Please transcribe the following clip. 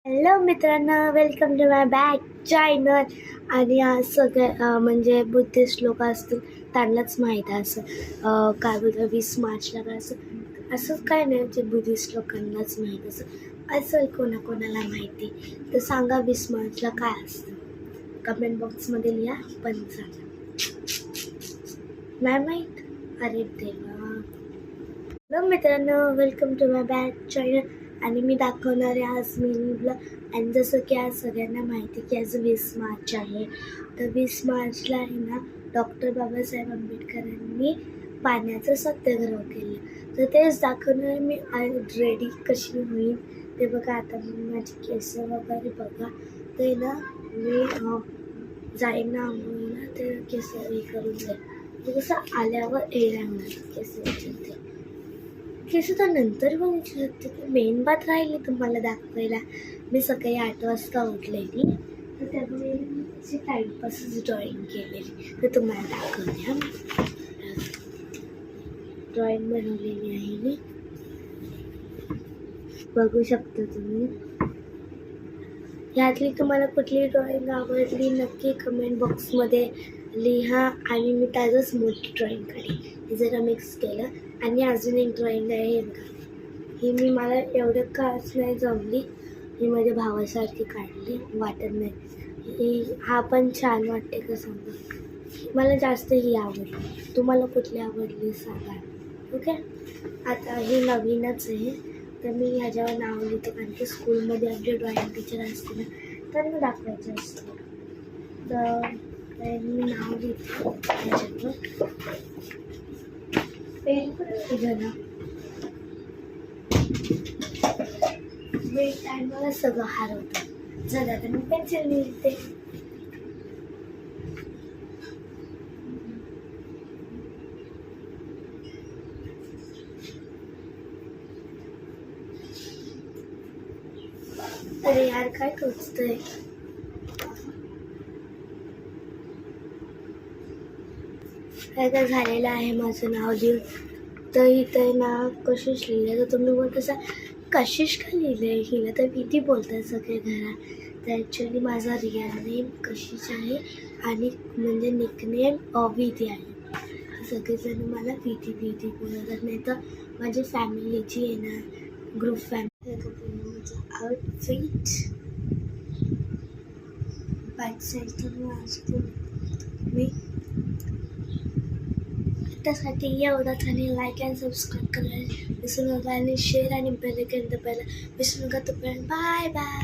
Hello मित्रांनो, welcome to my back channel. आणि आज सगळे म्हणजे बुद्धिस्ट लोक असतील त्यांनाच माहीत आहे असं काय बोलतं 20 मार्चला काय असं काय नाही जे बुद्धिस्ट लोकांनाच माहीत असेल कोणाकोणाला माहिती तर सांगा 20 मार्चला काय असतं. कमेंट बॉक्समध्ये लिहा. पण सांगा, नाही माहीत? अरे देवा. हॅलो मित्रांनो, welcome to my back channel. आणि मी दाखवणार आहे आज मिनी ब्लॉग. आणि जसं की आज सगळ्यांना माहिती की आज 20 मार्च आहे. तर 20 मार्चला आहे ना डॉक्टर बाबासाहेब आंबेडकरांनी पाण्याचं सत्याग्रह केलं. तर तेच दाखवणार आहे मी. रेडी कशी होईल ते बघा. आता मी माझी केस वगैरे बघा. ते ना मी जाईन ना आंघोळीला ते केस हे करून जाईल. ते कसं आल्यावर येणार केस ते केस तर नंतर बघितलं शकते. मेन बात राहिली तुम्हाला दाखवायला. मी सकाळी 8 वाजता उठलेली तर त्यामुळे मी अशी टाईमपासच ड्रॉइंग केलेली तर तुम्हाला दाखवते. ड्रॉइंग बनवलेली आहे मी, बघू शकता तुम्ही. यातली तुम्हाला कुठली ड्रॉइंग आवडली नक्की कमेंट बॉक्समध्ये लिहा. आणि मी त्याचंच मोठी ड्रॉइंग काढली. हे जरा मिक्स केलं. आणि अजून एक ड्रॉइंग आहे हे बघा. ही मी मला एवढं काच नाही जमली. ही माझ्या भावासारखी काढली, वाटत नाही. ही हा पण छान वाटते का सांगा. मला जास्त ही आवडली. तुम्हाला कुठली आवडली सांगा. ओके. आता ही नवीनच आहे तर मी ह्याच्यावर नाव लिहिते कारण की स्कूलमध्ये आमचे ड्रॉइंग टीचर असते ना त्यांना दाखवायचं असतं. तर मी नाव लिहिते ह्याच्यावर. पेन पण ना वेट टाईमला सगळं हरवतं. जरा तर मी पेन्सिल लिहिते. अरे यार काय टोचतंय. काय झालेलं आहे माझं नाव लिहून. तर इथं ना कशिश लिहिलं. तर तुम्ही बोलत असा कशिश का लिहिलं आहे हिला. तर विधी बोलतात सगळे घरात. तर ॲक्च्युली माझा रिअल नेम कशिश आहे आणि म्हणजे निकनेम विधी आहे. सगळेजण मला विधी बोलतात. नाही तर माझी फॅमिली जी आहे ना ग्रुप फॅमिली माझं आउटफिट बॅक साईडला असतो मी. त्यासाठी एवढंच. आणि लाईक अँड सबस्क्राईब करायला विसरू नका. आणि शेअर आणि बेल आयकॉन दबायला विसरू नका. तोपर्यंत बाय बाय.